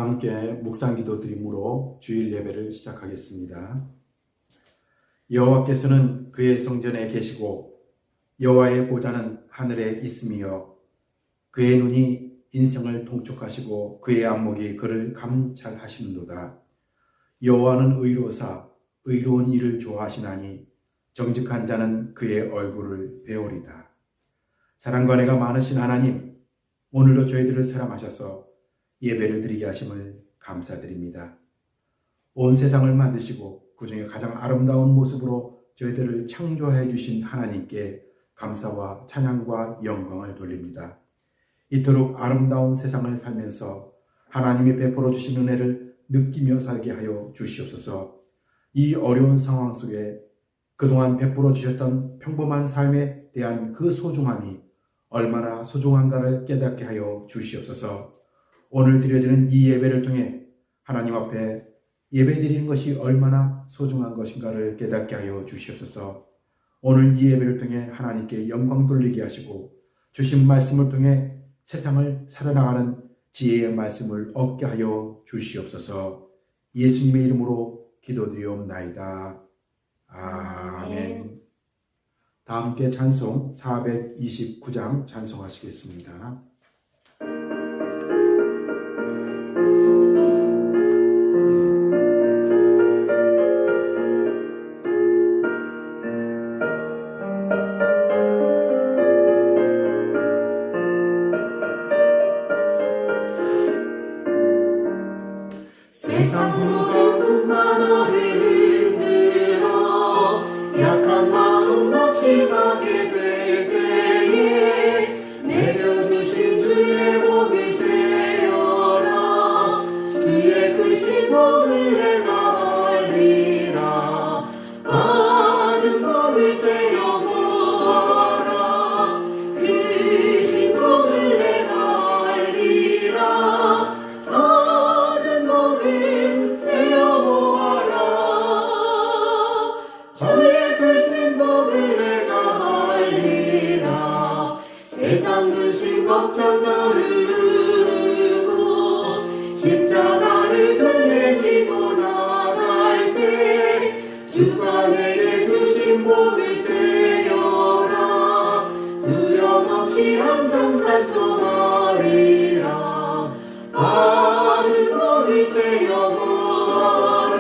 함께 묵상기도 드림으로 주일 예배를 시작하겠습니다. 여호와께서는 그의 성전에 계시고 여호와의 보좌는 하늘에 있으며 그의 눈이 인생을 통촉하시고 그의 안목이 그를 감찰하시는도다. 여호와는 의로사 의로운 일을 좋아하시나니 정직한 자는 그의 얼굴을 배우리다. 사랑과 은혜가 많으신 하나님, 오늘도 저희들을 사랑하셔서 예배를 드리게 하심을 감사드립니다. 온 세상을 만드시고 그 중에 가장 아름다운 모습으로 저희들을 창조해 주신 하나님께 감사와 찬양과 영광을 돌립니다. 이토록 아름다운 세상을 살면서 하나님이 베풀어 주신 은혜를 느끼며 살게 하여 주시옵소서. 이 어려운 상황 속에 그동안 베풀어 주셨던 평범한 삶에 대한 그 소중함이 얼마나 소중한가를 깨닫게 하여 주시옵소서. 오늘 드려지는 이 예배를 통해 하나님 앞에 예배드리는 것이 얼마나 소중한 것인가를 깨닫게 하여 주시옵소서. 오늘 이 예배를 통해 하나님께 영광 돌리게 하시고 주신 말씀을 통해 세상을 살아나가는 지혜의 말씀을 얻게 하여 주시옵소서. 예수님의 이름으로 기도드리옵나이다. 아멘. 다 함께 찬송 429장 찬송하시겠습니다. 세상 모든 만화를 흔들어 약한 마음 낙심하게 될 때에 내려주신 주의 복을 세어라. 주의 크신 복을 내가 알리라. 많은 복을 세어 보아라. 크신 복을 내가 알리라. 많은 복을 세어보아라. 주의 크신 복을 내가 알리라. 세상 근심 걱정 너를 누르고 십자가를 등에 지고 나갈 때 주가 내게 주신 복을 세어라. 두려움 없이 항상 찬송하리라. 많은 복을 세어보아라.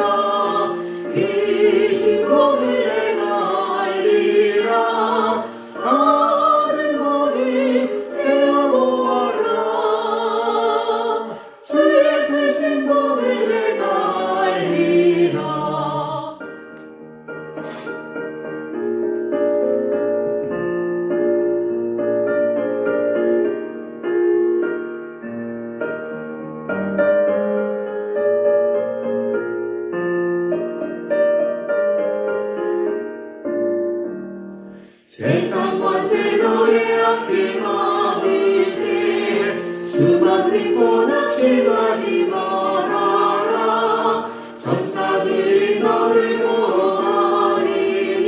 크신 복을 내가 알리라. 많은 복을 세어보아라. 주의 크신 복을 내가 알리라. 세상 권세 너의 앞길 막을 때 주만 믿고 낙심하지 말아라. 천사들이 너를 보호하리니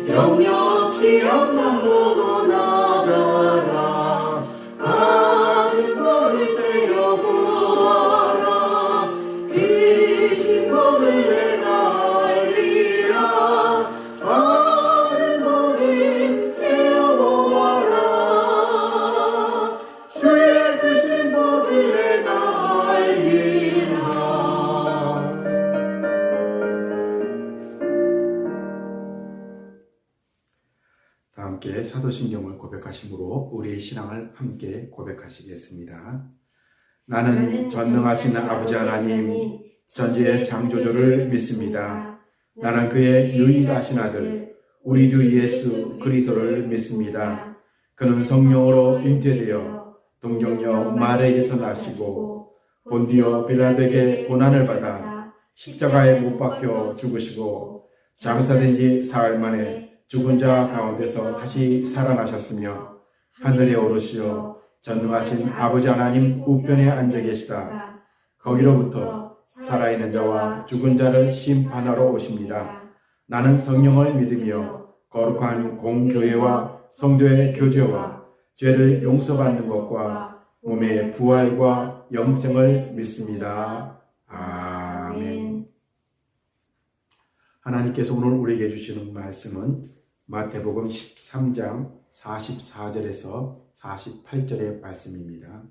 염려 없이 앞만 보고 나가라. 많은 복을 세어보아라. 크신 복을 내가 알리라. 많은 복을 세어보아라. 주의 크신 복을 내가 알리라. 다 함께 사도신경을 고백하심으로 우리의 신앙을 함께 고백하시겠습니다. 나는 전능하신 아버지 하나님 전지의 창조주를 믿습니다. 나는 그의 유일하신 아들 우리 주 예수 그리스도를 믿습니다. 그는 성령으로 잉태되어 동정녀 마리아에게서 나시고 본디오 빌라도에게 고난을 받아 십자가에 못 박혀 죽으시고 장사된 지 사흘 만에 죽은 자 가운데서 다시 살아나셨으며 하늘에 오르시어 전능하신 아버지 하나님 우편에 앉아 계시다. 거기로부터 살아있는 자와 죽은 자를 심판하러 오십니다. 나는 성령을 믿으며 거룩한 공교회와 성도의 교제와 죄를 용서받는 것과 몸의 부활과 영생을 믿습니다. 아멘. 하나님께서 오늘 우리에게 주시는 말씀은 마태복음 13장 44절에서 48절의 말씀입니다.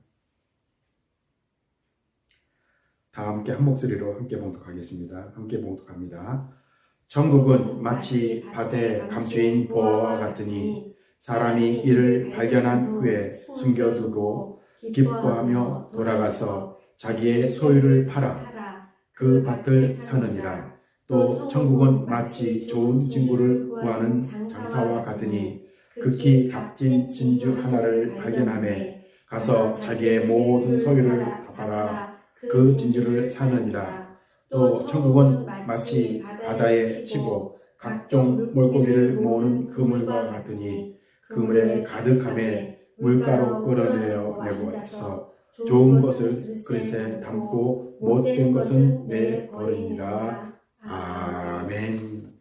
다 함께 한 목소리로 함께 봉독하겠습니다. 함께 봉독합니다. 천국은 마치 밭에 감추인 보화와 같으니 사람이 이를 발견한 후에 숨겨두고 기뻐하며 돌아가서 자기의 소유를 팔아 그 밭을 사느니라. 또 천국은 마치 좋은 진구를 구하는 장사와 같으니 극히 값진 진주 하나를 발견하매 가서 자기의 모든 소유를 팔아 그 진주를 사느니라. 또 천국은 마치 바다에 치고 각종 물고기를 모으는 그물과 같으니 그물에 가득함에 물가로 끌어내서 좋은 것을 그릇에 담고 못된 것은 내버리니라. 아멘.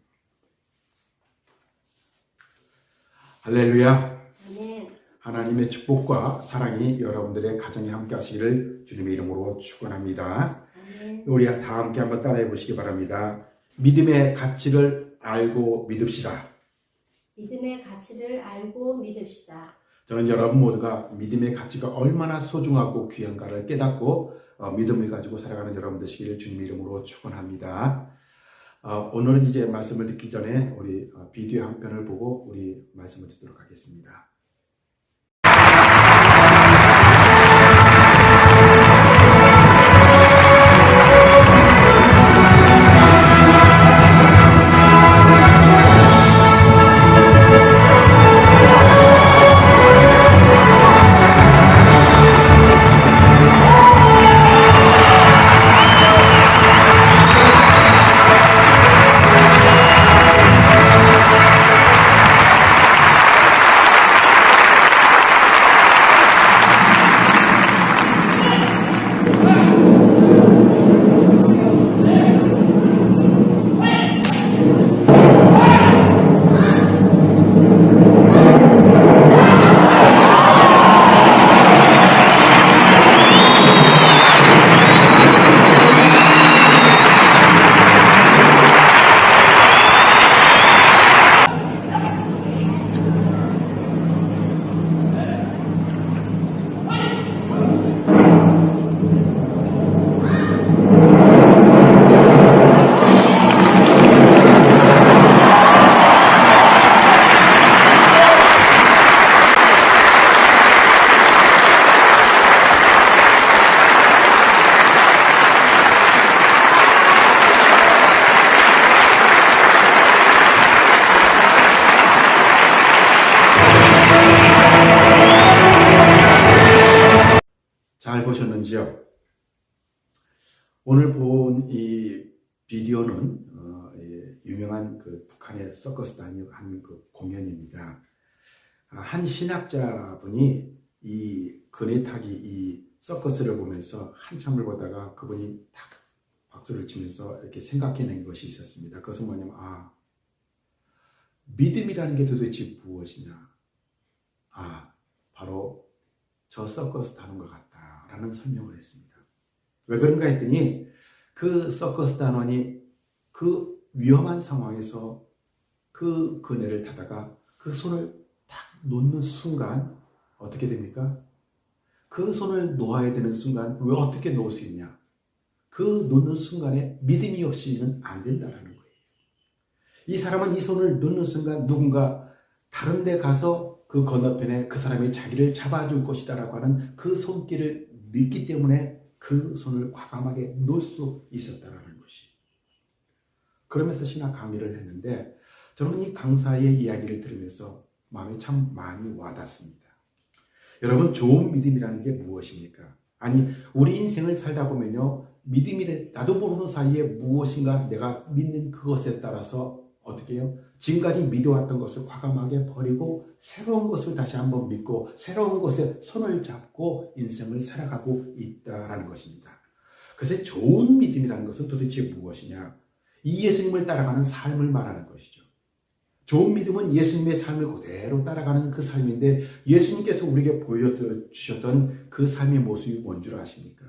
할렐루야. 하나님의 축복과 사랑이 여러분들의 가정에 함께 하시기를 주님의 이름으로 축원합니다. 우리 다 함께 한번 따라해 보시기 바랍니다. 믿음의 가치를 알고 믿읍시다. 믿음의 가치를 알고 믿읍시다. 저는 여러분 모두가 믿음의 가치가 얼마나 소중하고 귀한가를 깨닫고 믿음을 가지고 살아가는 여러분 되시기를 주님의 이름으로 축원합니다. 오늘은 이제 말씀을 듣기 전에 우리 비디오 한 편을 보고 우리 말씀을 듣도록 하겠습니다. 잘 보셨는지요? 오늘 본 이 비디오는 유명한 그 북한의 서커스단이 한 그 공연입니다. 한 신학자분이 이 그네타기 이 서커스를 보면서 한참을 보다가 그분이 딱 박수를 치면서 이렇게 생각해낸 것이 있었습니다. 그것은 뭐냐면 믿음이라는 게 도대체 무엇이냐? 바로 저 서커스 타는 것 같다라는 설명을 했습니다. 왜 그런가 했더니 그 서커스 단원이 그 위험한 상황에서 그 그네를 타다가 그 손을 딱 놓는 순간 어떻게 됩니까? 그 손을 놓아야 되는 순간 왜 어떻게 놓을 수 있냐? 그 놓는 순간에 믿음이 없이는 안 된다는 거예요. 이 사람은 이 손을 놓는 순간 누군가 다른 데 가서 그 건너편에 그 사람이 자기를 잡아줄 것이다라고 하는 그 손길을 믿기 때문에 그 손을 과감하게 놓을 수 있었다라는 것이. 그러면서 신학 강의를 했는데 저는 이 강사의 이야기를 들으면서 마음에 참 많이 와닿습니다. 여러분, 좋은 믿음이라는 게 무엇입니까? 아니, 우리 인생을 살다 보면요, 믿음이 나도 모르는 사이에 무엇인가 내가 믿는 그것에 따라서 어떻게 해요? 지금까지 믿어왔던 것을 과감하게 버리고 새로운 것을 다시 한번 믿고 새로운 것에 손을 잡고 인생을 살아가고 있다는 것입니다. 그래서 좋은 믿음이라는 것은 도대체 무엇이냐? 이 예수님을 따라가는 삶을 말하는 것이죠. 좋은 믿음은 예수님의 삶을 그대로 따라가는 그 삶인데 예수님께서 우리에게 보여주셨던 그 삶의 모습이 뭔 줄 아십니까?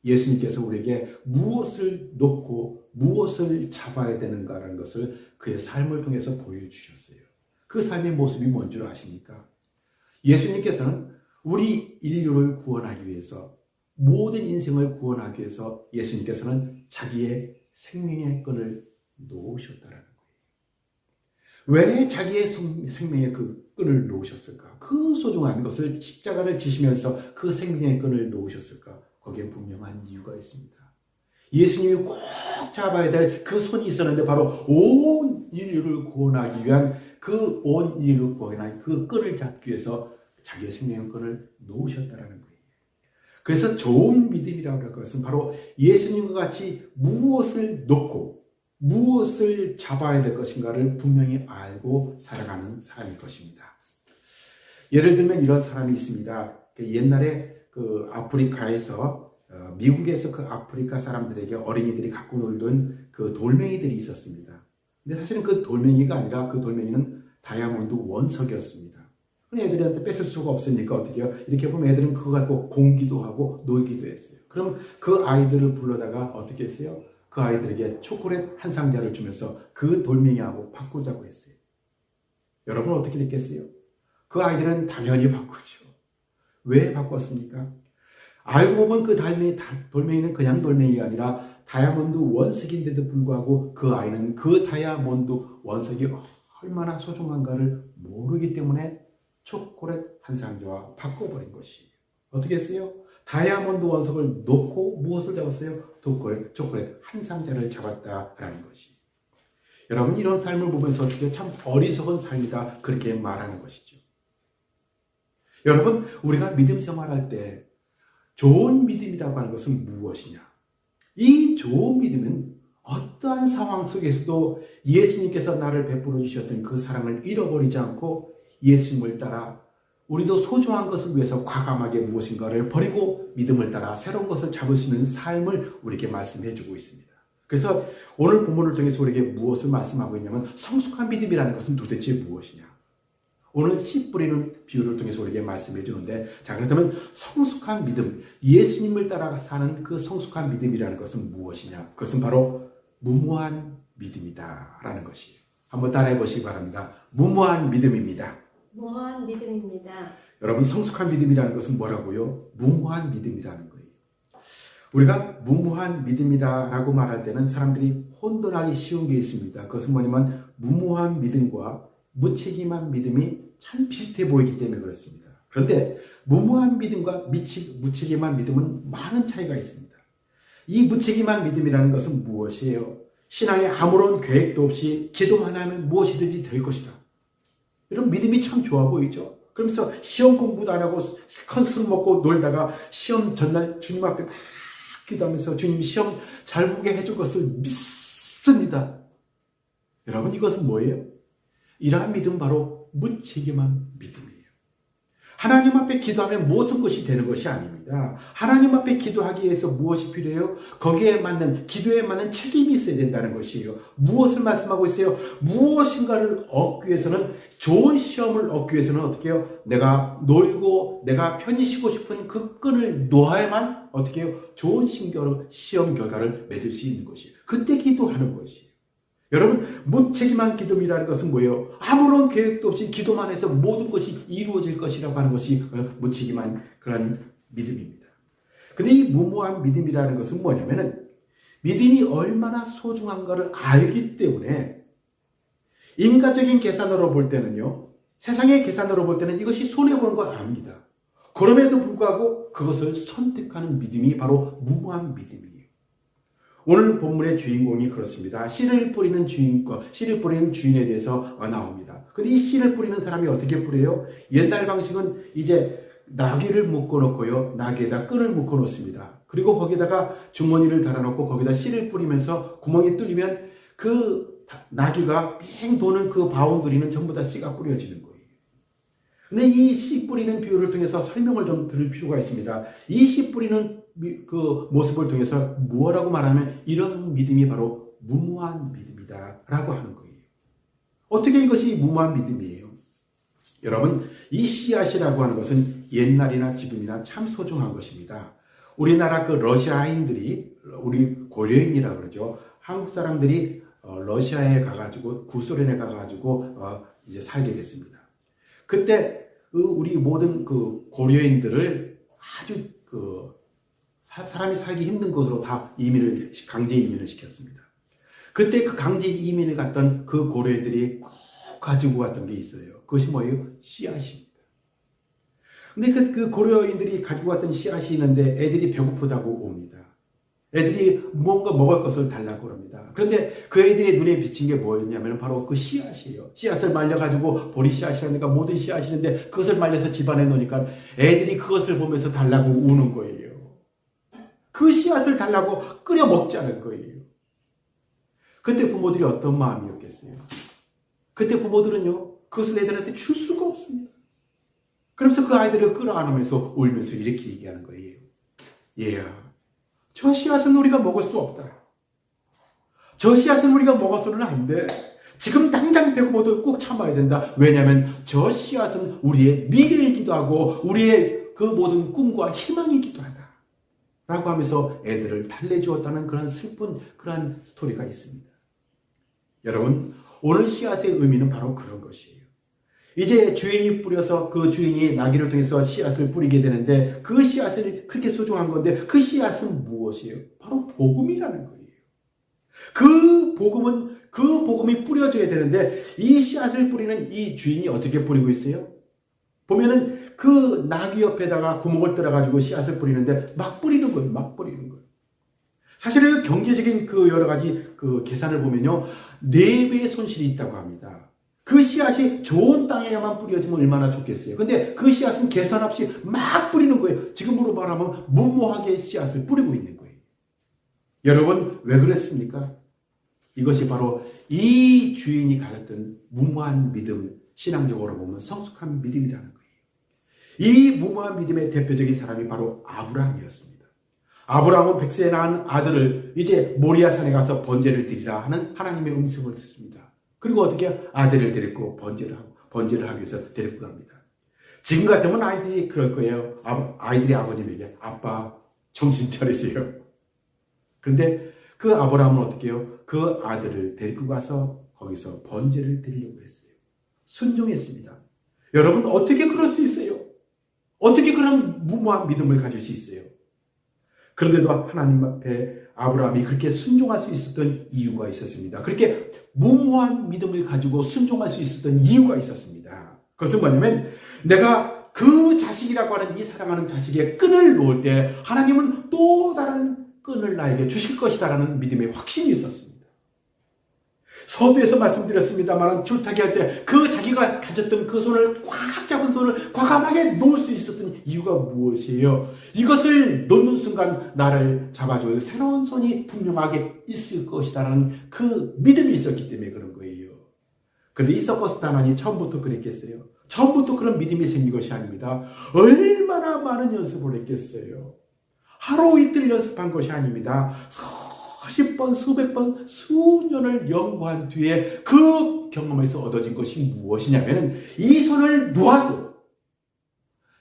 예수님께서 우리에게 무엇을 놓고 무엇을 잡아야 되는가라는 것을 그의 삶을 통해서 보여주셨어요. 그 삶의 모습이 뭔 줄 아십니까? 예수님께서는 우리 인류를 구원하기 위해서 모든 인생을 구원하기 위해서 예수님께서는 자기의 생명의 끈을 놓으셨다라는 거예요. 왜 자기의 생명의 그 끈을 놓으셨을까? 그 소중한 것을 십자가를 지시면서 그 생명의 끈을 놓으셨을까? 거기에 분명한 이유가 있습니다. 예수님이 꼭 잡아야 될 그 손이 있었는데 바로 온 인류를 구원하기 위한 그 온 인류를 구원한 그 끈을 잡기 위해서 자기의 생명의 끈을 놓으셨다라는 거예요. 그래서 좋은 믿음이라고 할 것은 바로 예수님과 같이 무엇을 놓고 무엇을 잡아야 될 것인가를 분명히 알고 살아가는 사람일 것입니다. 예를 들면 이런 사람이 있습니다. 옛날에 그 아프리카에서 미국에서 그 아프리카 사람들에게 어린이들이 갖고 놀던 그 돌멩이들이 있었습니다. 근데 사실은 그 돌멩이가 아니라 그 돌멩이는 다이아몬드 원석이었습니다. 애들한테 뺏을 수가 없으니까 어떻게 해요? 이렇게 보면 애들은 그거 갖고 공기도 하고 놀기도 했어요. 그럼 그 아이들을 불러다가 어떻게 했어요? 그 아이들에게 초콜릿 한 상자를 주면서 그 돌멩이하고 바꾸자고 했어요. 여러분 어떻게 됐겠어요? 그 아이들은 당연히 바꾸죠. 왜 바꿨습니까? 알고 보면 그 돌멩이는 그냥 돌멩이가 아니라 다이아몬드 원석인데도 불구하고 그 아이는 그 다이아몬드 원석이 얼마나 소중한가를 모르기 때문에 초콜릿 한 상자와 바꿔버린 것이에요. 어떻게 했어요? 다이아몬드 원석을 놓고 무엇을 잡았어요? 초콜릿 한 상자를 잡았다라는 것이. 여러분 이런 삶을 보면서 어떻게 참 어리석은 삶이다 그렇게 말하는 것이죠. 여러분 우리가 믿음 생활할 때 좋은 믿음이라고 하는 것은 무엇이냐? 이 좋은 믿음은 어떠한 상황 속에서도 예수님께서 나를 베풀어 주셨던 그 사랑을 잃어버리지 않고 예수님을 따라 우리도 소중한 것을 위해서 과감하게 무엇인가를 버리고 믿음을 따라 새로운 것을 잡을 수 있는 삶을 우리에게 말씀해 주고 있습니다. 그래서 오늘 본문을 통해서 우리에게 무엇을 말씀하고 있냐면 성숙한 믿음이라는 것은 도대체 무엇이냐? 오늘 씨 뿌리는 비유를 통해서 우리에게 말씀해 주는데 자 그렇다면 성숙한 믿음, 예수님을 따라 사는 그 성숙한 믿음이라는 것은 무엇이냐? 그것은 바로 무모한 믿음이다라는 것이에요. 한번 따라해 보시기 바랍니다. 무모한 믿음입니다. 무모한 믿음입니다. 여러분 성숙한 믿음이라는 것은 뭐라고요? 무모한 믿음이라는 거예요. 우리가 무모한 믿음이다라고 말할 때는 사람들이 혼돈하기 쉬운 게 있습니다. 그것은 뭐냐면 무모한 믿음과 무책임한 믿음이 참 비슷해 보이기 때문에 그렇습니다. 그런데 무모한 믿음과 무책임한 믿음은 많은 차이가 있습니다. 이 무책임한 믿음이라는 것은 무엇이에요? 신앙에 아무런 계획도 없이 기도만 하면 무엇이든지 될 것이다. 이런 믿음이 참 좋아 보이죠? 그러면서 시험 공부도 안 하고 큰 술 먹고 놀다가 시험 전날 주님 앞에 막 기도하면서 주님 시험 잘 보게 해줄 것을 믿습니다. 여러분 이것은 뭐예요? 이러한 믿음은 바로 무책임한 믿음이에요. 하나님 앞에 기도하면 모든 것이 되는 것이 아닙니다. 하나님 앞에 기도하기 위해서 무엇이 필요해요? 거기에 맞는 기도에 맞는 책임이 있어야 된다는 것이에요. 무엇을 말씀하고 있어요? 무엇인가를 얻기 위해서는 좋은 시험을 얻기 위해서는 어떻게 해요? 내가 놀고 내가 편히 쉬고 싶은 그 끈을 놓아야만 어떻게 해요? 좋은 시험 결과를 맺을 수 있는 것이에요. 그때 기도하는 것이에요. 여러분 무책임한 기도이라는 것은 뭐예요? 아무런 계획도 없이 기도만 해서 모든 것이 이루어질 것이라고 하는 것이 무책임한 그런 믿음입니다. 근데 이 무모한 믿음이라는 것은 뭐냐면은 믿음이 얼마나 소중한가를 알기 때문에 인간적인 계산으로 볼 때는요, 세상의 계산으로 볼 때는 이것이 손해보는 걸 압니다. 그럼에도 불구하고 그것을 선택하는 믿음이 바로 무모한 믿음이에요. 오늘 본문의 주인공이 그렇습니다. 씨를 뿌리는 씨를 뿌리는 주인에 대해서 나옵니다. 근데 이 씨를 뿌리는 사람이 어떻게 뿌려요? 옛날 방식은 이제 나귀를 묶어놓고요. 나귀에다 끈을 묶어놓습니다. 그리고 거기다가 주머니를 달아놓고 거기다 씨를 뿌리면서 구멍이 뚫리면 그 나귀가 빙 도는 그 바운드리는 전부 다 씨가 뿌려지는 거예요. 근데 이 씨 뿌리는 비유를 통해서 설명을 좀 들을 필요가 있습니다. 이 씨 뿌리는 그 모습을 통해서 뭐라고 말하면 이런 믿음이 바로 무모한 믿음이다 라고 하는 거예요. 어떻게 이것이 무모한 믿음이에요? 여러분, 이 씨앗이라고 하는 것은 옛날이나 지금이나 참 소중한 것입니다. 우리나라 그 러시아인들이, 우리 고려인이라고 그러죠. 한국 사람들이 러시아에 가가지고, 구소련에 가가지고 이제 살게 됐습니다. 그때 우리 모든 그 고려인들을 아주 사람이 살기 힘든 곳으로 다 강제 이민을 시켰습니다. 그때 그 강제 이민을 갔던 그 고려인들이 꼭 가지고 갔던 게 있어요. 그것이 뭐예요? 씨앗입니다. 근데 그 고려인들이 가지고 갔던 씨앗이 있는데 애들이 배고프다고 옵니다. 애들이 뭔가 먹을 것을 달라고 합니다. 그런데 그 애들의 눈에 비친 게 뭐였냐면 바로 그 씨앗이에요. 씨앗을 말려가지고 보리 씨앗이라든가 모든 씨앗이 있는데 그것을 말려서 집안에 놓으니까 애들이 그것을 보면서 달라고 우는 거예요. 그 씨앗을 달라고 끓여 먹자는 거예요. 그때 부모들이 어떤 마음이었겠어요? 그때 부모들은요, 그것을 애들한테 줄 수가 없습니다. 그러면서 그 아이들을 끌어안으면서 울면서 이렇게 얘기하는 거예요. 얘야, 저 씨앗은 우리가 먹을 수 없다. 저 씨앗은 우리가 먹어서는 안 돼. 지금 당장 배고파도 꼭 참아야 된다. 왜냐하면 저 씨앗은 우리의 미래이기도 하고 우리의 그 모든 꿈과 희망이기도 하다. 라고 하면서 애들을 달래주었다는 그런 슬픈 그런 스토리가 있습니다. 여러분, 오늘 씨앗의 의미는 바로 그런 것이에요. 이제 주인이 뿌려서 그 주인이 나귀를 통해서 씨앗을 뿌리게 되는데 그 씨앗이 그렇게 소중한 건데 그 씨앗은 무엇이에요? 바로 복음이라는 거예요. 그 복음이 뿌려져야 되는데 이 씨앗을 뿌리는 이 주인이 어떻게 뿌리고 있어요? 보면은 그 나귀 옆에다가 구멍을 뚫어가지고 씨앗을 뿌리는데 막 뿌리는 거예요. 막 뿌리는 거예요. 사실은 경제적인 그 여러 가지 그 계산을 보면요. 4배의 손실이 있다고 합니다. 그 씨앗이 좋은 땅에만 뿌려지면 얼마나 좋겠어요. 근데 그 씨앗은 계산 없이 막 뿌리는 거예요. 지금으로 말하면 무모하게 씨앗을 뿌리고 있는 거예요. 여러분, 왜 그랬습니까? 이것이 바로 이 주인이 가졌던 무모한 믿음, 신앙적으로 보면 성숙한 믿음이라는 거예요. 이 무모한 믿음의 대표적인 사람이 바로 아브라함이었습니다. 아브라함은 100세에 낳은 아들을 이제 모리아산에 가서 번제를 드리라 하는 하나님의 음성을 듣습니다. 그리고 어떻게 아들을 데리고 번제를 하기 위해서 데리고 갑니다. 지금 같으면 아이들이 그럴 거예요. 아이들이 아버님에게 아빠 정신 차리세요. 그런데 그 아브라함은 어떻게 해요? 그 아들을 데리고 가서 거기서 번제를 드리려고 했어요. 순종했습니다. 여러분, 어떻게 그럴 수 있어요? 어떻게 그런 무모한 믿음을 가질 수 있어요? 그런데도 하나님 앞에 아브라함이 그렇게 순종할 수 있었던 이유가 있었습니다. 그렇게 무모한 믿음을 가지고 순종할 수 있었던 이유가 있었습니다. 그것은 뭐냐면 내가 그 자식이라고 하는 이 사랑하는 자식의 끈을 놓을 때 하나님은 또 다른 끈을 나에게 주실 것이다라는 믿음의 확신이 있었습니다. 서두에서 말씀드렸습니다만 줄타기 할 때 그 자기가 가졌던 그 손을 꽉 잡은 손을 과감하게 놓을 수 있었던 이유가 무엇이에요? 이것을 놓는 순간 나를 잡아줘요. 새로운 손이 분명하게 있을 것이다라는 그 믿음이 있었기 때문에 그런 거예요. 그런데 이서커스단원이 처음부터 그랬겠어요? 처음부터 그런 믿음이 생긴 것이 아닙니다. 얼마나 많은 연습을 했겠어요? 하루 이틀 연습한 것이 아닙니다. 수십 번, 수백 번, 수년을 연구한 뒤에 그 경험에서 얻어진 것이 무엇이냐면 이 손을 놓아도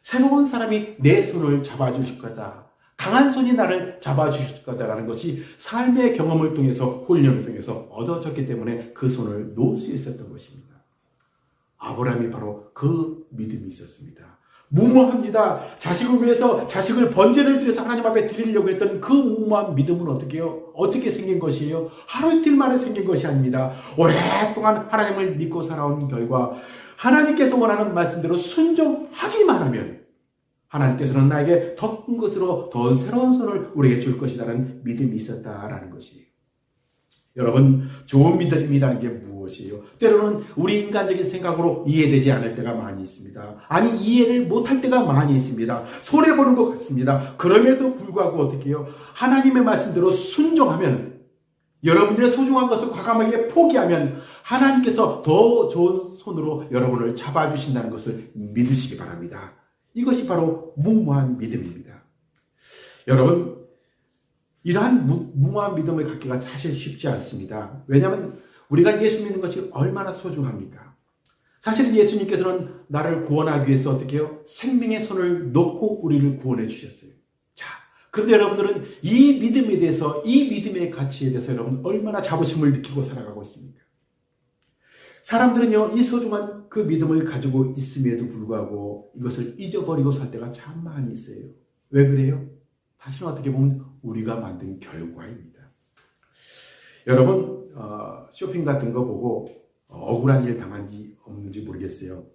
새로운 사람이 내 손을 잡아주실 거다. 강한 손이 나를 잡아주실 거다라는 것이 삶의 경험을 통해서 훈련을 통해서 얻어졌기 때문에 그 손을 놓을 수 있었던 것입니다. 아브라함이 바로 그 믿음이 있었습니다. 무모합니다. 자식을 위해서 자식을 번제를 드려서 하나님 앞에 드리려고 했던 그 무모한 믿음은 어떻게 해요? 어떻게 생긴 것이에요? 하루 이틀 만에 생긴 것이 아닙니다. 오랫동안 하나님을 믿고 살아온 결과 하나님께서 원하는 말씀대로 순종하기만 하면 하나님께서는 나에게 더 큰 것으로 더 새로운 손을 우리에게 줄 것이라는 믿음이 있었다라는 것이에요. 여러분, 좋은 믿음이라는 게 무엇이에요? 때로는 우리 인간적인 생각으로 이해되지 않을 때가 많이 있습니다. 아니, 이해를 못할 때가 많이 있습니다. 손해보는 것 같습니다. 그럼에도 불구하고 어떻게 해요? 하나님의 말씀대로 순종하면, 여러분들의 소중한 것을 과감하게 포기하면 하나님께서 더 좋은 손으로 여러분을 잡아주신다는 것을 믿으시기 바랍니다. 이것이 바로 무모한 믿음입니다. 여러분, 이러한 무모한 믿음을 갖기가 사실 쉽지 않습니다. 왜냐하면 우리가 예수 믿는 것이 얼마나 소중합니까? 사실 예수님께서는 나를 구원하기 위해서 어떻게 해요? 생명의 손을 놓고 우리를 구원해 주셨어요. 자, 그런데 여러분들은 이 믿음에 대해서, 이 믿음의 가치에 대해서 여러분 얼마나 자부심을 느끼고 살아가고 있습니까? 사람들은요, 이 소중한 그 믿음을 가지고 있음에도 불구하고 이것을 잊어버리고 살 때가 참 많이 있어요. 왜 그래요? 사실은 어떻게 보면 우리가 만든 결과입니다. 여러분, 쇼핑 같은 거 보고 억울한 일 당한지 없는지 모르겠어요.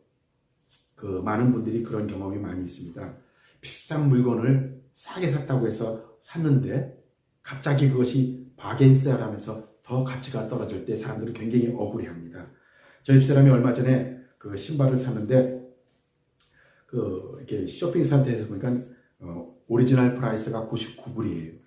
많은 분들이 그런 경험이 많이 있습니다. 비싼 물건을 싸게 샀다고 해서 샀는데 갑자기 그것이 바겐세일하면서 더 가치가 떨어질 때 사람들은 굉장히 억울해합니다. 저희 집사람이 얼마 전에 그 신발을 샀는데 이렇게 쇼핑 상태에서 보니까 오리지널 프라이스가 99불이에요.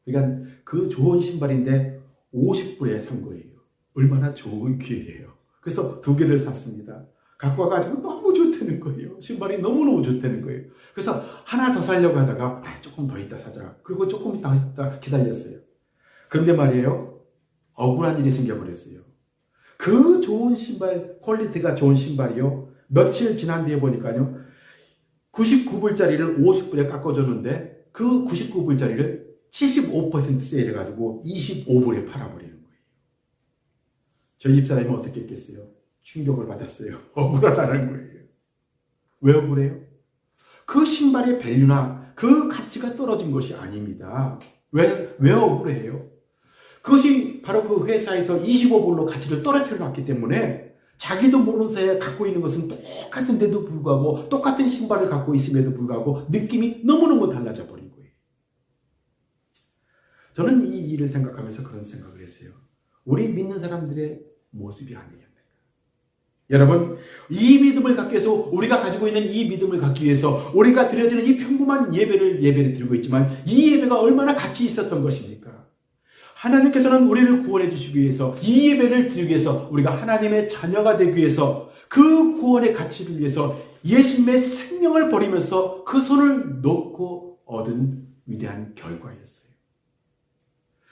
그러니까 그 좋은 신발인데 50불에 산 거예요. 얼마나 좋은 기회예요. 그래서 2개를 샀습니다. 갖고 와가지고 너무 좋다는 거예요. 신발이 너무너무 좋다는 거예요. 그래서 하나 더 사려고 하다가 조금 더 있다 사자. 그리고 조금 있다 기다렸어요. 그런데 말이에요. 억울한 일이 생겨버렸어요. 그 좋은 신발, 퀄리티가 좋은 신발이요. 며칠 지난 뒤에 보니까요. 99불짜리를 50불에 깎아줬는데 그 99불짜리를 75% 세일해가지고 25불에 팔아버리는 거예요. 저희 집사람이 어떻게 했겠어요? 충격을 받았어요. 억울하다는 거예요. 왜 억울해요? 그 신발의 밸류나 그 가치가 떨어진 것이 아닙니다. 왜 억울해요? 그것이 바로 그 회사에서 25불로 가치를 떨어뜨려 놨기 때문에 자기도 모르는 사이에 갖고 있는 것은 똑같은데도 불구하고 똑같은 신발을 갖고 있음에도 불구하고 느낌이 너무너무 달라져 버린 거예요. 저는 이 일을 생각하면서 그런 생각을 했어요. 우리 믿는 사람들의 모습이 아니겠는가. 여러분, 이 믿음을 갖기 위해서, 우리가 가지고 있는 이 믿음을 갖기 위해서 우리가 드려지는 이 평범한 예배를 드리고 있지만 이 예배가 얼마나 가치 있었던 것입니까? 하나님께서는 우리를 구원해 주시기 위해서, 이 예배를 드리기 위해서, 우리가 하나님의 자녀가 되기 위해서, 그 구원의 가치를 위해서 예수님의 생명을 버리면서 그 손을 놓고 얻은 위대한 결과였어요.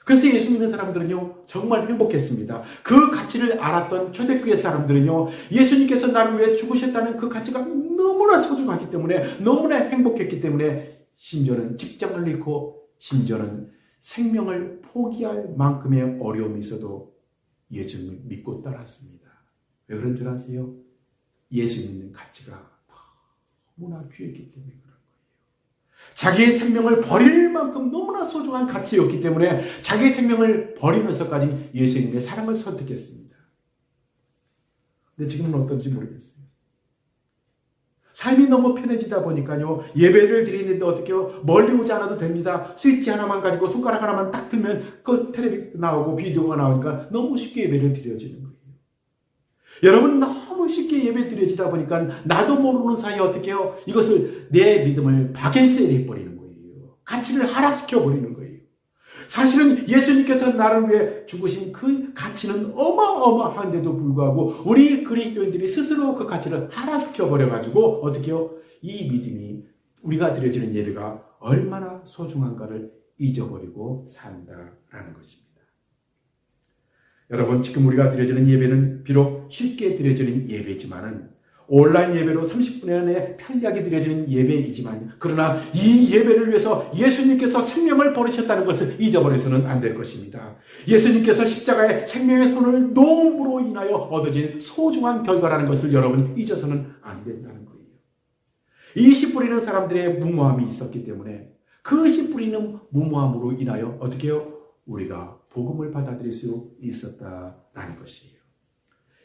그래서 예수 믿는 사람들은요, 정말 행복했습니다. 그 가치를 알았던 초대교회 사람들은요, 예수님께서 나를 위해 죽으셨다는 그 가치가 너무나 소중하기 때문에, 너무나 행복했기 때문에, 심지어는 직장을 잃고, 심지어는 생명을 포기할 만큼의 어려움이 있어도 예수님을 믿고 따랐습니다. 왜 그런 줄 아세요? 예수 믿는 가치가 너무나 귀했기 때문에 그런 거예요. 자기의 생명을 버릴 만큼 너무나 소중한 가치였기 때문에 자기의 생명을 버리면서까지 예수님의 사랑을 선택했습니다. 근데 지금은 어떤지 모르겠어요. 삶이 너무 편해지다 보니까요, 예배를 드리는데 어떻게요? 멀리 오지 않아도 됩니다. 스위치 하나만 가지고 손가락 하나만 딱 들면 그 텔레비 나오고 비디오가 나오니까 너무 쉽게 예배를 드려지는 거예요. 여러분, 너무 쉽게 예배 드려지다 보니까 나도 모르는 사이에 어떻게 해요? 이것을, 내 믿음을 바겐세일 해버리는 거예요. 가치를 하락시켜버리는 거예요. 사실은 예수님께서 나를 위해 죽으신 그 가치는 어마어마한데도 불구하고 우리 그리스도인들이 스스로 그 가치를 하락시켜버려가지고 어떻게 해요? 이 믿음이, 우리가 드려지는 예배가 얼마나 소중한가를 잊어버리고 산다라는 것입니다. 여러분, 지금 우리가 드려지는 예배는 비록 쉽게 드려지는 예배지만은 온라인 예배로 30분 안에 편리하게 드려지는 예배이지만, 그러나 이 예배를 위해서 예수님께서 생명을 버리셨다는 것을 잊어버려서는 안 될 것입니다. 예수님께서 십자가에 생명의 손을 놓음으로 인하여 얻어진 소중한 결과라는 것을 여러분 잊어서는 안 된다는 거예요. 이 씨 뿌리는 사람들의 무모함이 있었기 때문에 그 씨 뿌리는 무모함으로 인하여 어떻게 해요? 우리가 복음을 받아들일 수 있었다라는 것이에요.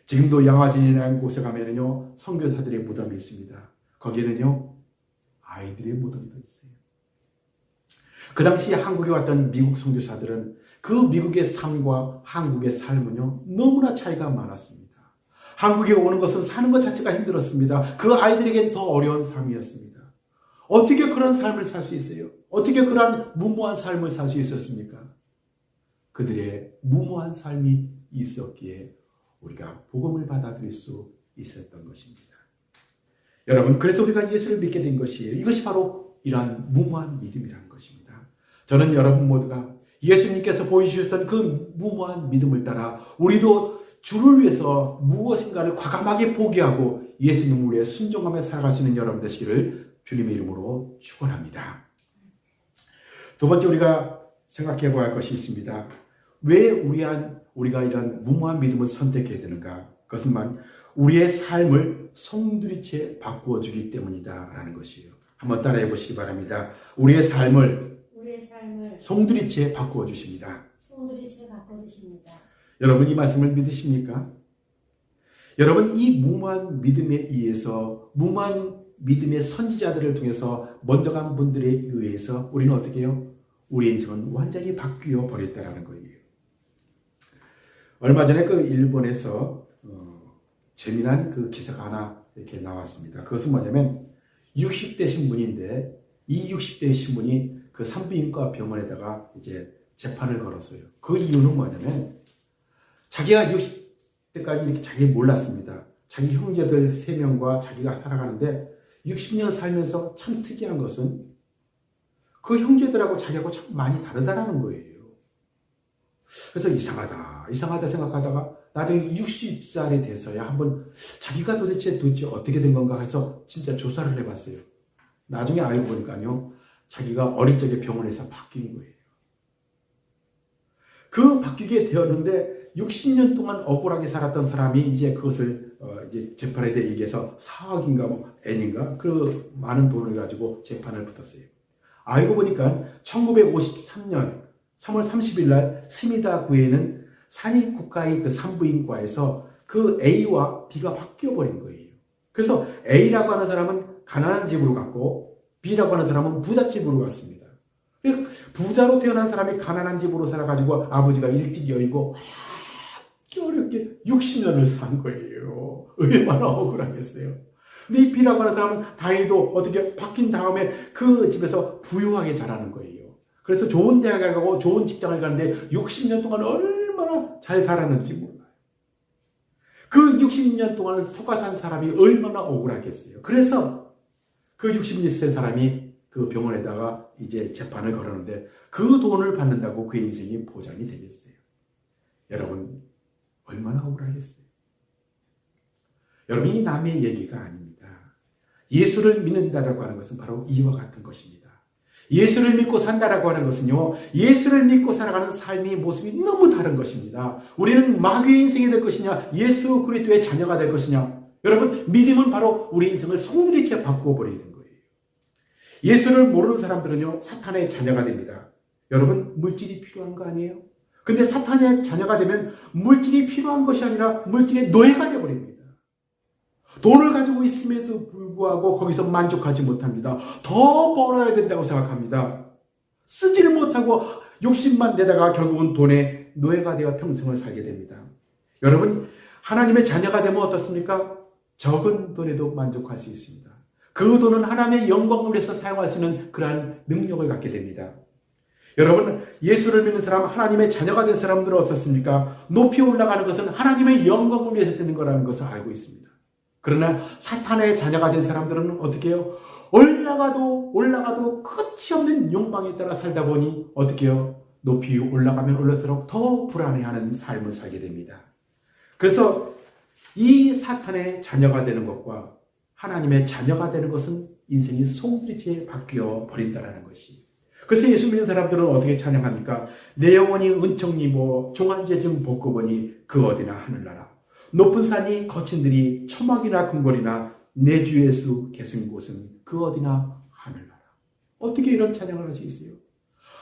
지금도 양화진이라는 곳에 가면은요, 선교사들의 무덤이 있습니다. 거기에는요, 아이들의 무덤도 있어요. 그 당시 한국에 왔던 미국 선교사들은 그 미국의 삶과 한국의 삶은요, 너무나 차이가 많았습니다. 한국에 오는 것은 사는 것 자체가 힘들었습니다. 그 아이들에겐 더 어려운 삶이었습니다. 어떻게 그런 삶을 살 수 있어요? 어떻게 그런 무모한 삶을 살 수 있었습니까? 그들의 무모한 삶이 있었기에 우리가 복음을 받아들일 수 있었던 것입니다. 여러분, 그래서 우리가 예수를 믿게 된 것이에요. 이것이 바로 이러한 무모한 믿음이라는 것입니다. 저는 여러분 모두가 예수님께서 보여주셨던 그 무모한 믿음을 따라 우리도 주를 위해서 무엇인가를 과감하게 포기하고 예수님을 위해 순종하며 살아갈 수 있는 여러분 되시기를 주님의 이름으로 축원합니다. 두 번째 우리가 생각해 보아야 할 것이 있습니다. 왜 우리가 이런 무모한 믿음을 선택해야 되는가? 그것은 우리의 삶을 송두리째 바꾸어 주기 때문이다라는 것이에요. 한번 따라해 보시기 바랍니다. 우리의 삶을 송두리째 바꾸어 주십니다. 여러분 이 말씀을 믿으십니까? 여러분 이 무모한 믿음에 의해서 무모한 믿음의 선지자들을 통해서 먼저 간 분들에 의해서 우리는 어떻게 해요? 우리의 인생은 완전히 바뀌어 버렸다라는 거예요. 얼마 전에 그 일본에서 재미난 그 기사가 하나 이렇게 나왔습니다. 그것은 뭐냐면 60대 신분인데 이 60대 신분이 그 산부인과 병원에다가 이제 재판을 걸었어요. 그 이유는 뭐냐면 자기가 60대까지 이렇게 자기 몰랐습니다. 자기 형제들 3명과 자기가 살아가는데 60년 살면서 참 특이한 것은 그 형제들하고 자기하고 참 많이 다르다라는 거예요. 그래서 이상하다 생각하다가 나중에 60살이 돼서야 한번 자기가 도대체 어떻게 된 건가 해서 진짜 조사를 해봤어요. 나중에 알고 보니까요. 자기가 어릴 적에 병원에서 바뀐 거예요. 그 바뀌게 되었는데 60년 동안 억울하게 살았던 사람이 이제 그것을 이제 재판에 대해 얘기해서 4억인가 뭐 N인가 그 많은 돈을 가지고 재판을 붙었어요. 알고 보니까 1953년 3월 30일 날 스미다 구에는 산이 국가의 그 산부인과에서 그 A와 B가 바뀌어 버린 거예요. 그래서 A라고 하는 사람은 가난한 집으로 갔고 B라고 하는 사람은 부잣집으로 갔습니다. 부자로 태어난 사람이 가난한 집으로 살아가지고 아버지가 일찍 여의고 어렵게 60년을 산 거예요. 얼마나 억울하겠어요. 근데 이 B라고 하는 사람은 다행히도 어떻게 바뀐 다음에 그 집에서 부유하게 자라는 거예요. 그래서 좋은 대학에 가고 좋은 직장을 가는데 60년 동안 얼마나 잘 살았는지 몰라요. 그 60년 동안 속아 산 사람이 얼마나 억울하겠어요. 그래서 그 60세 사람이 그 병원에다가 이제 재판을 걸었는데 그 돈을 받는다고 그의 인생이 보장이 되겠어요. 여러분 얼마나 억울하겠어요. 여러분 이 남의 얘기가 아닙니다. 예수를 믿는다라고 하는 것은 바로 이와 같은 것입니다. 예수를 믿고 산다라고 하는 것은요. 예수를 믿고 살아가는 삶의 모습이 너무 다른 것입니다. 우리는 마귀의 인생이 될 것이냐 예수 그리스도의 자녀가 될 것이냐. 여러분 믿음은 바로 우리 인생을 송두리째 바꾸어 버리는 거예요. 예수를 모르는 사람들은요. 사탄의 자녀가 됩니다. 여러분 물질이 필요한 거 아니에요? 근데 사탄의 자녀가 되면 물질이 필요한 것이 아니라 물질의 노예가 되어버립니다. 돈을 가지고 있음에도 불구하고 거기서 만족하지 못합니다. 더 벌어야 된다고 생각합니다. 쓰지를 못하고 욕심만 내다가 결국은 돈의 노예가 되어 평생을 살게 됩니다. 여러분 하나님의 자녀가 되면 어떻습니까? 적은 돈에도 만족할 수 있습니다. 그 돈은 하나님의 영광을 위해서 사용할 수 있는 그러한 능력을 갖게 됩니다. 여러분 예수를 믿는 사람 하나님의 자녀가 된 사람들은 어떻습니까? 높이 올라가는 것은 하나님의 영광을 위해서 되는 거라는 것을 알고 있습니다. 그러나 사탄의 자녀가 된 사람들은 어떻게 해요? 올라가도 끝이 없는 욕망에 따라 살다 보니 어떻게 해요? 높이 올라가면 올라갈수록 더 불안해하는 삶을 살게 됩니다. 그래서 이 사탄의 자녀가 되는 것과 하나님의 자녀가 되는 것은 인생이 송두리째 바뀌어 버린다는 것이. 그래서 예수 믿는 사람들은 어떻게 찬양합니까? 내 영혼이 은총니 뭐 종한제중 복고 보니 그 어디나 하늘나라. 높은 산이 거친 들이 초막이나 궁궐이나 내 주 예수 계신 곳은 그 어디나 하늘나라. 어떻게 이런 찬양을 할 수 있어요?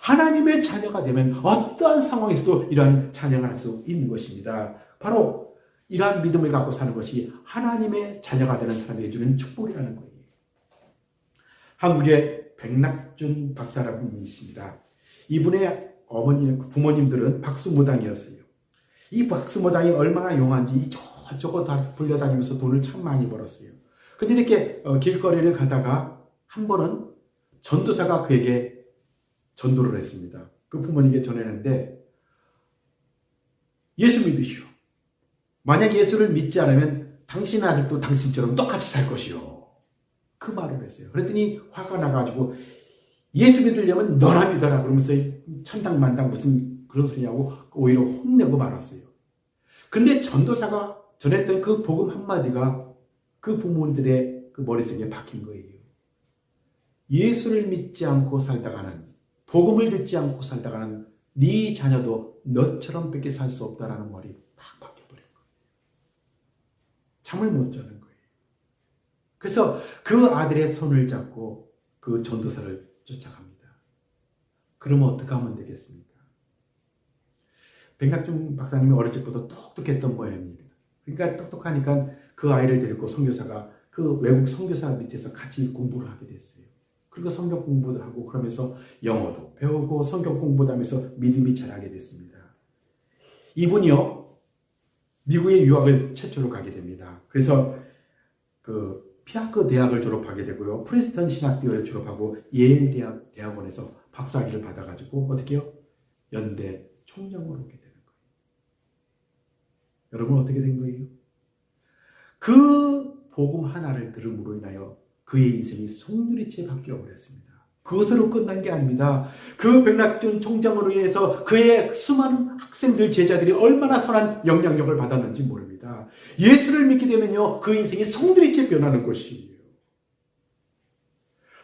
하나님의 자녀가 되면 어떠한 상황에서도 이러한 찬양을 할 수 있는 것입니다. 바로 이러한 믿음을 갖고 사는 것이 하나님의 자녀가 되는 사람에게 주는 축복이라는 거예요. 한국에 백낙준 박사라는 분이 있습니다. 이분의 부모님들은 박수무당이었어요. 이 박수무당이 얼마나 용한지 저쪽으로 다 불려다니면서 돈을 참 많이 벌었어요. 근데 이렇게 길거리를 가다가 한 번은 전도사가 그에게 전도를 했습니다. 그 부모님께 전했는데 예수 믿으시오. 만약 예수를 믿지 않으면 당신은 아직도 당신처럼 똑같이 살 것이요. 그 말을 했어요. 그랬더니 화가 나가지고 예수 믿으려면 너나 믿어라 그러면서 천당만당 무슨 그런 소리냐고 오히려 혼내고 말았어요. 근데 전도사가 전했던 그 복음 한마디가 그 부모들의 그 머릿속에 박힌 거예요. 예수를 믿지 않고 살다가는, 복음을 듣지 않고 살다가는 네 자녀도 너처럼 밖에 살 수 없다라는 말이 팍 박혀버린 거예요. 잠을 못 자는 거예요. 그래서 그 아들의 손을 잡고 그 전도사를 쫓아갑니다. 그러면 어떻게 하면 되겠습니까? 백낙준 박사님이 어릴 적부터 똑똑했던 모양입니다. 그러니까 똑똑하니까 그 아이를 데리고 선교사가 그 외국 선교사 밑에서 같이 공부를 하게 됐어요. 그리고 성경 공부도 하고 그러면서 영어도 배우고 성경 공부도 하면서 믿음이 자라게 됐습니다. 이분이요, 미국의 유학을 최초로 가게 됩니다. 그래서 그 피아크 대학을 졸업하게 되고요, 프린스턴 신학대학을 졸업하고 예일 대학원에서 박사학위를 받아가지고 어떻게 해요? 연대 총장으로 오게 되는 거예요. 여러분 어떻게 된 거예요? 그 복음 하나를 들음으로 인하여 그의 인생이 송두리째 바뀌어 버렸습니다. 그것으로 끝난 게 아닙니다. 그 백낙준 총장으로 인해서 그의 수많은 학생들, 제자들이 얼마나 선한 영향력을 받았는지 모릅니다. 예수를 믿게 되면요, 그 인생이 송두리째 변하는 것이에요.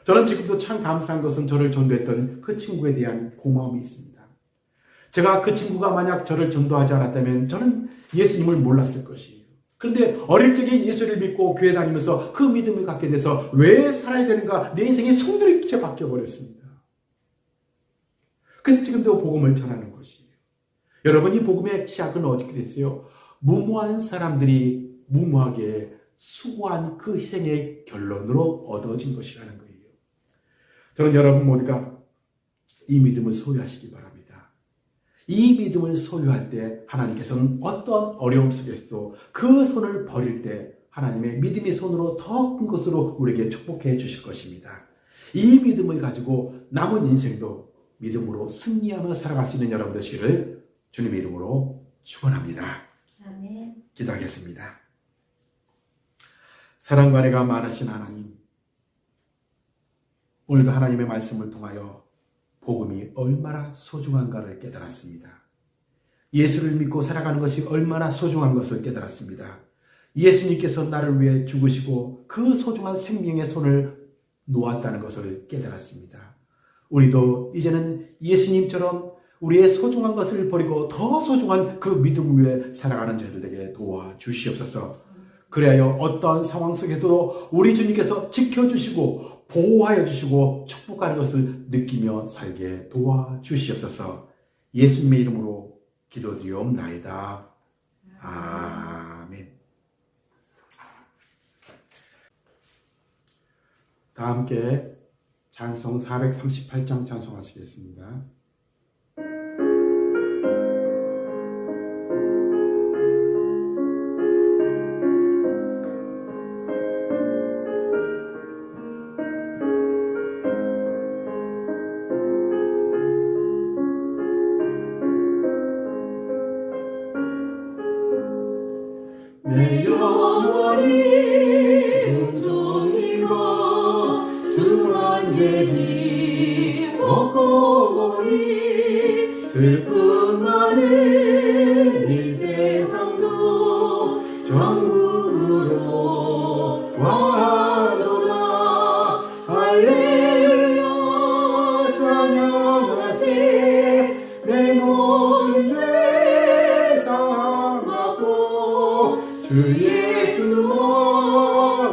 저는 지금도 참 감사한 것은 저를 전도했던 그 친구에 대한 고마움이 있습니다. 제가 그 친구가 만약 저를 전도하지 않았다면 저는 예수님을 몰랐을 것이에요. 그런데 어릴 적에 예수를 믿고 교회 다니면서 그 믿음을 갖게 돼서 왜 살아야 되는가, 내 인생이 송두리째 바뀌어버렸습니다. 그래서 지금도 복음을 전하는 것이에요. 여러분, 이 복음의 시작은 어떻게 됐어요? 무모한 사람들이 무모하게 수고한 그 희생의 결론으로 얻어진 것이라는 거예요. 저는 여러분 모두가 이 믿음을 소유하시기 바랍니다. 이 믿음을 소유할 때 하나님께서는 어떤 어려움 속에서도 그 손을 버릴 때 하나님의 믿음의 손으로 더 큰 것으로 우리에게 축복해 주실 것입니다. 이 믿음을 가지고 남은 인생도 믿음으로 승리하며 살아갈 수 있는 여러분 되시기를 주님의 이름으로 축원합니다. 아멘. 기도하겠습니다. 사랑과 은혜가 많으신 하나님, 오늘도 하나님의 말씀을 통하여 복음이 얼마나 소중한가를 깨달았습니다. 예수를 믿고 살아가는 것이 얼마나 소중한 것을 깨달았습니다. 예수님께서 나를 위해 죽으시고 그 소중한 생명의 손을 놓았다는 것을 깨달았습니다. 우리도 이제는 예수님처럼 우리의 소중한 것을 버리고 더 소중한 그 믿음 위에 살아가는 자들에게 도와주시옵소서. 그래야 어떠한 상황 속에서도 우리 주님께서 지켜주시고 보호하여 주시고 축복하는 것을 느끼며 살게 도와주시옵소서. 예수님의 이름으로 기도드리옵나이다. 아멘. 다 함께 찬송 438장 찬송하시겠습니다. 내 영혼이 온종이와 중한 죄지 먹고 보니 슬픔 많은 이 세상도 천국으로 와도다. 할렐루야 찬양하세. 내 모든 죄 사함받고 주 예수와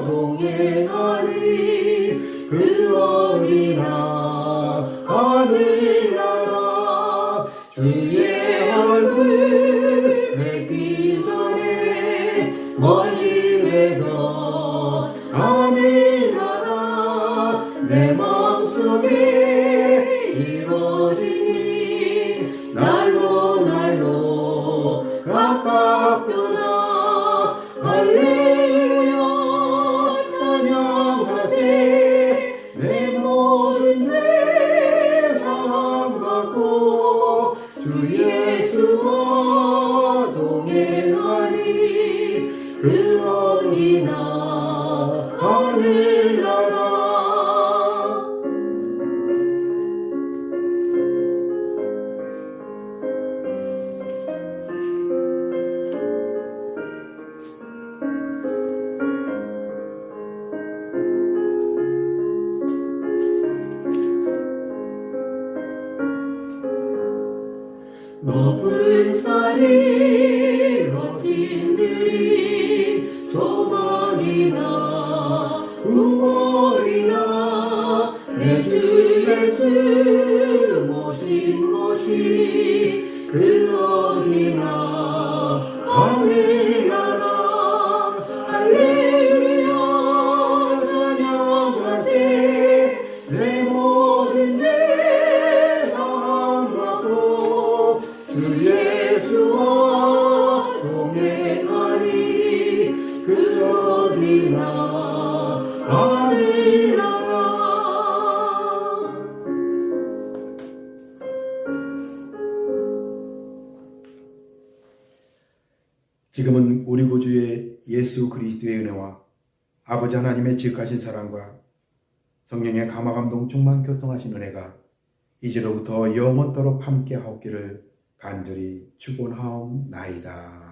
동행하니 그 어디나 하늘나라. 주의 얼굴 뵙기 전에 멀리 되던 하늘나라 내 마음속에 이루어지니 날로 날로 가깝도다. 할렐루야 찬양하세. 내 모든 죄 사함받고 주 예수와 동행하니 그 어디나 하늘나라. 높은 산이 거친들이 조망이나 궁궐이나 내 주 예수 모신 곳이 그러니나 하늘나라 할렐루야 찬양하세 내 모든 죄 사함받고 주 예수와 동행하리 그러니나 하늘나라. 지금은 우리 구주의 예수 그리스도의 은혜와 아버지 하나님의 지극하신 사랑과 성령의 감화감동 충만 교통하신 은혜가 이제로부터 영원토록 함께 하옵기를 간절히 축원하옵나이다.